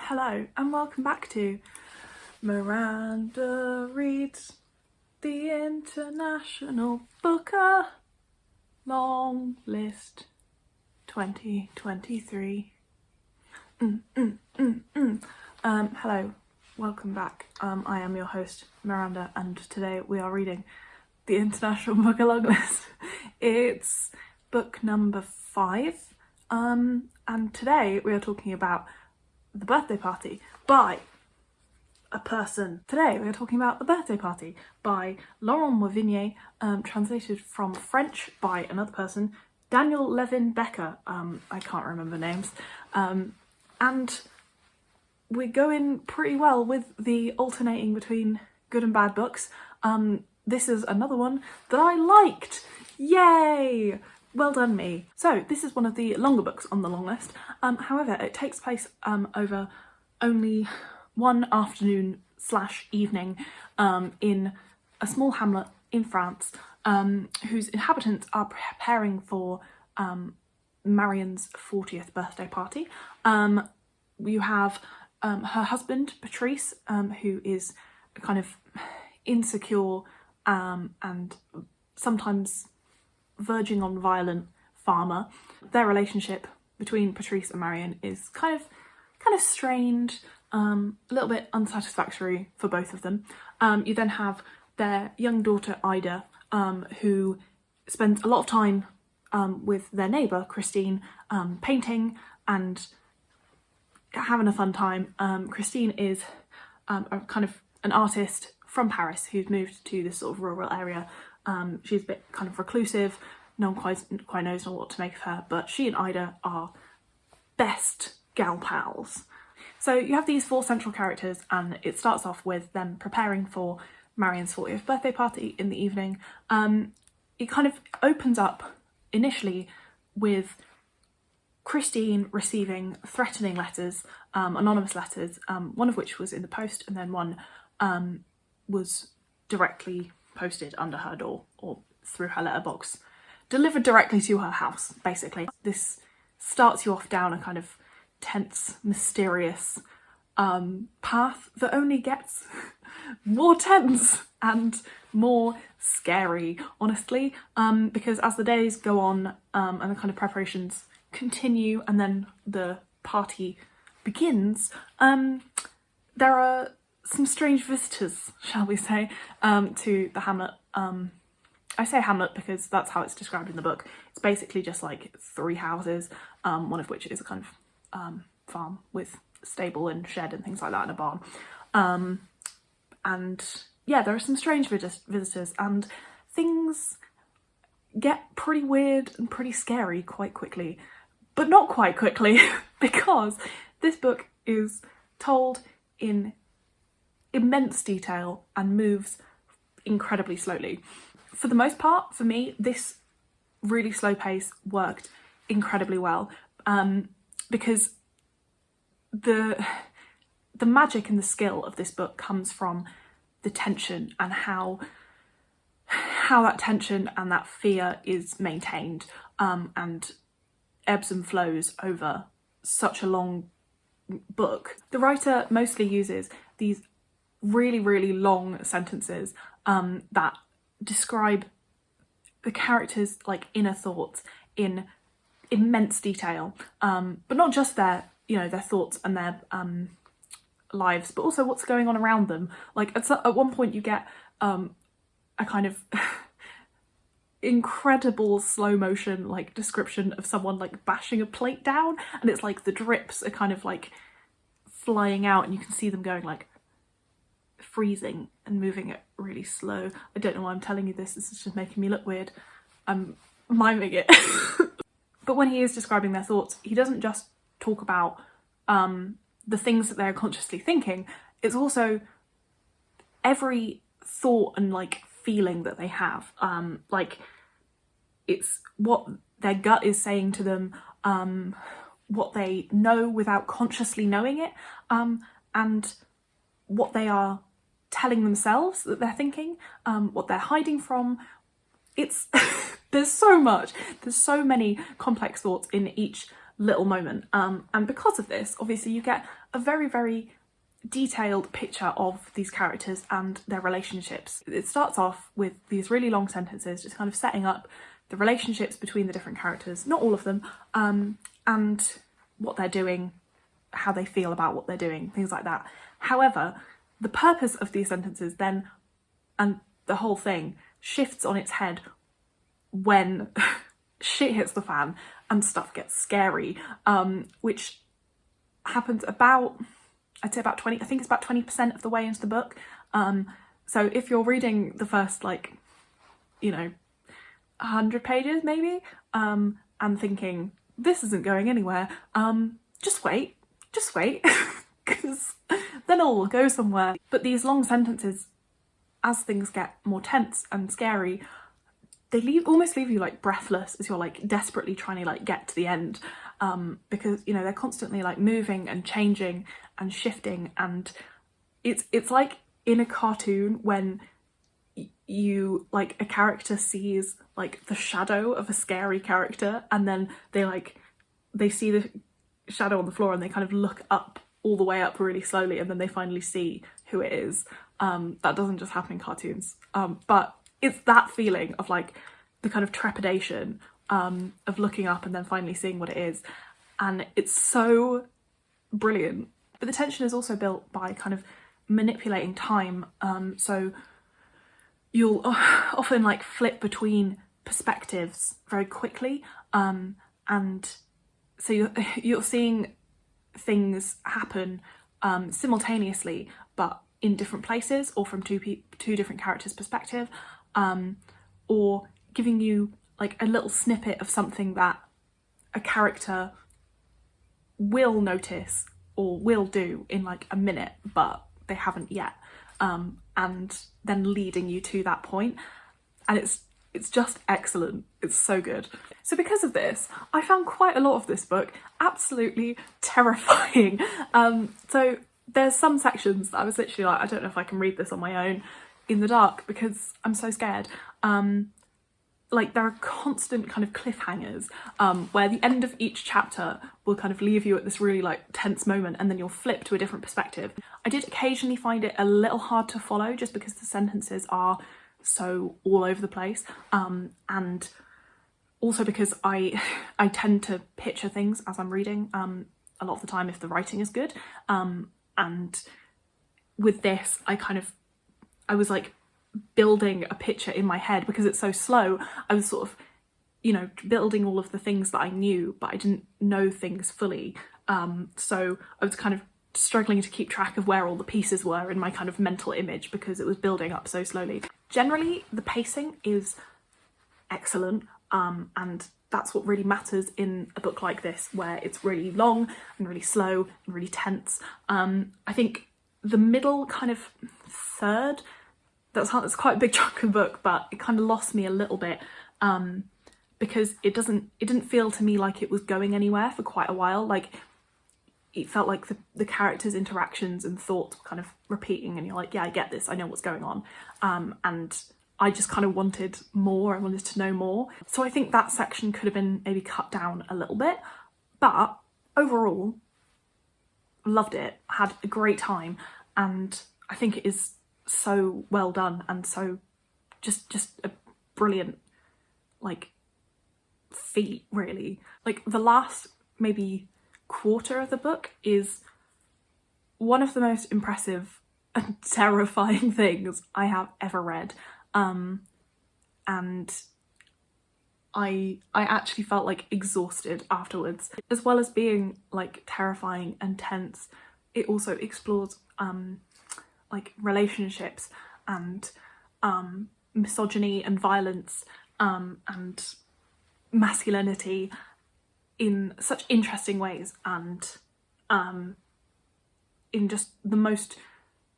Hello and welcome back to Miranda Reads the International Booker Long List 2023. Hello, welcome back. I am your host Miranda, and today we are reading the International Booker Long List. It's book number 5, and today we are talking about The Birthday Party by a person. Today we are talking about The Birthday Party by Laurent Mauvignier, translated from French by another person, Daniel Levin Becker. I can't remember names. And we're going pretty well with the alternating between good and bad books. This is another one that I liked. Yay! Well done me. So this is one of the longer books on the long list. However, it takes place over only one afternoon / evening in a small hamlet in France, whose inhabitants are preparing for Marianne's 40th birthday party. You have her husband, Patrice, who is a kind of insecure and sometimes verging on violent farmer. Their relationship between Patrice and Marianne is kind of strained, a little bit unsatisfactory for both of them. You then have their young daughter Ida, who spends a lot of time with their neighbour Christine, painting and having a fun time. Christine is a kind of an artist from Paris who's moved to this sort of rural area. She's a bit kind of reclusive, no one quite knows what to make of her, but she and Ida are best gal pals. So you have these 4 central characters, and it starts off with them preparing for Marianne's 40th birthday party in the evening. It kind of opens up initially with Christine receiving threatening letters, anonymous letters, one of which was in the post, and then one was directly posted under her door or through her letterbox, delivered directly to her house, basically. This starts you off down a kind of tense, mysterious path that only gets more tense and more scary, honestly, because as the days go on and the kind of preparations continue and then the party begins, there are some strange visitors, shall we say, to the hamlet. I say hamlet because that's how it's described in the book. It's basically just like 3 houses, one of which is a kind of farm with stable and shed and things like that, and a barn. And yeah, there are some strange visitors, and things get pretty weird and pretty scary quite quickly. But not quite quickly, because this book is told in immense detail and moves incredibly slowly. For the most part, for me, this really slow pace worked incredibly well, because the magic and the skill of this book comes from the tension and how that tension and that fear is maintained, and ebbs and flows over such a long book. The writer mostly uses these really, really long sentences that describe the characters' like inner thoughts in immense detail, but not just their thoughts and their lives, but also what's going on around them. Like at one point you get a kind of incredible slow motion like description of someone like bashing a plate down, and it's like the drips are kind of like flying out and you can see them going like freezing and moving it really slow. I don't know why I'm telling you this is just making me look weird. I'm miming it. But when he is describing their thoughts, he doesn't just talk about the things that they're consciously thinking. It's also every thought and like feeling that they have. Like it's what their gut is saying to them, what they know without consciously knowing it, and what they are telling themselves that they're thinking, what they're hiding from. It's there's so many complex thoughts in each little moment, and because of this, obviously you get a very, very detailed picture of these characters and their relationships. It starts off with these really long sentences just kind of setting up the relationships between the different characters, not all of them, and what they're doing, how they feel about what they're doing, things like that. However, the purpose of these sentences then, and the whole thing, shifts on its head when shit hits the fan and stuff gets scary, which happens about, I'd say about 20, I think it's about 20% of the way into the book. So if you're reading the first, like, you know, 100 pages maybe, and thinking, this isn't going anywhere, just wait, because then all will go somewhere. But these long sentences, as things get more tense and scary, they almost leave you like breathless as you're like desperately trying to like get to the end, because, you know, they're constantly like moving and changing and shifting, and it's like in a cartoon when you, like, a character sees like the shadow of a scary character, and then they see the shadow on the floor and they kind of look up, all the way up really slowly, and then they finally see who it is. That doesn't just happen in cartoons, but it's that feeling of like the kind of trepidation of looking up and then finally seeing what it is, and it's so brilliant. But the tension is also built by kind of manipulating time, so you'll often like flip between perspectives very quickly, and so you're seeing things happen simultaneously but in different places, or from two different characters' perspective, or giving you like a little snippet of something that a character will notice or will do in like a minute but they haven't yet, and then leading you to that point, and it's just excellent. It's so good. So because of this, I found quite a lot of this book absolutely terrifying. So there's some sections that I was literally like, I don't know if I can read this on my own in the dark because I'm so scared. Like, there are constant kind of cliffhangers, where the end of each chapter will kind of leave you at this really like tense moment, and then you'll flip to a different perspective. I did occasionally find it a little hard to follow just because the sentences are so all over the place, and also because I tend to picture things as I'm reading a lot of the time if the writing is good, and with this I was like building a picture in my head because it's so slow. I was sort of, you know, building all of the things that I knew, but I didn't know things fully, so I was kind of struggling to keep track of where all the pieces were in my kind of mental image because it was building up so slowly. Generally, the pacing is excellent, and that's what really matters in a book like this, where it's really long and really slow and really tense. I think the middle kind of third, that's quite a big chunk of the book, but it kind of lost me a little bit, because it didn't feel to me like it was going anywhere for quite a while. Like, it felt like the characters' interactions and thoughts were kind of repeating, and you're like, yeah, I get this, I know what's going on, and I just kind of wanted more, I wanted to know more. So I think that section could have been maybe cut down a little bit, but overall, loved it, had a great time, and I think it is so well done and so just a brilliant like feat, really. Like, the last maybe quarter of the book is one of the most impressive and terrifying things I have ever read, and I actually felt like exhausted afterwards. As well as being like terrifying and tense, it also explores like relationships and misogyny and violence, and masculinity in such interesting ways, and in just the most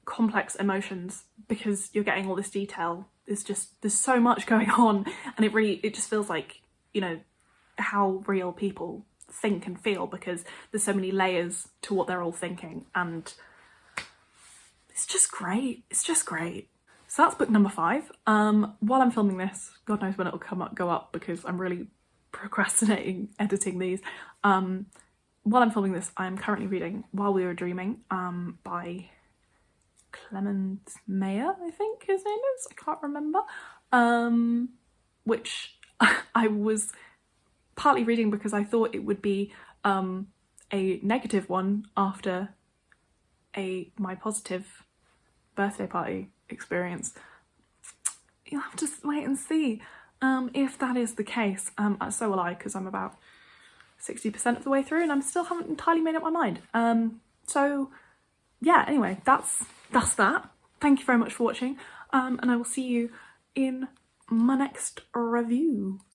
complex emotions, because you're getting all this detail. There's so much going on, and it just feels like, you know, how real people think and feel, because there's so many layers to what they're all thinking, and it's just great. It's just great. So that's book number 5. While I'm filming this, God knows when it'll go up because I'm really procrastinating editing these. while I'm filming this, I'm currently reading While We Were Dreaming by Clement Mayer, I think his name is, I can't remember, which I was partly reading because I thought it would be a negative one after my positive birthday party experience. You'll have to wait and see if that is the case. So will I, because I'm about 60% of the way through and I still haven't entirely made up my mind. So yeah, anyway, that's that. Thank you very much for watching, and I will see you in my next review.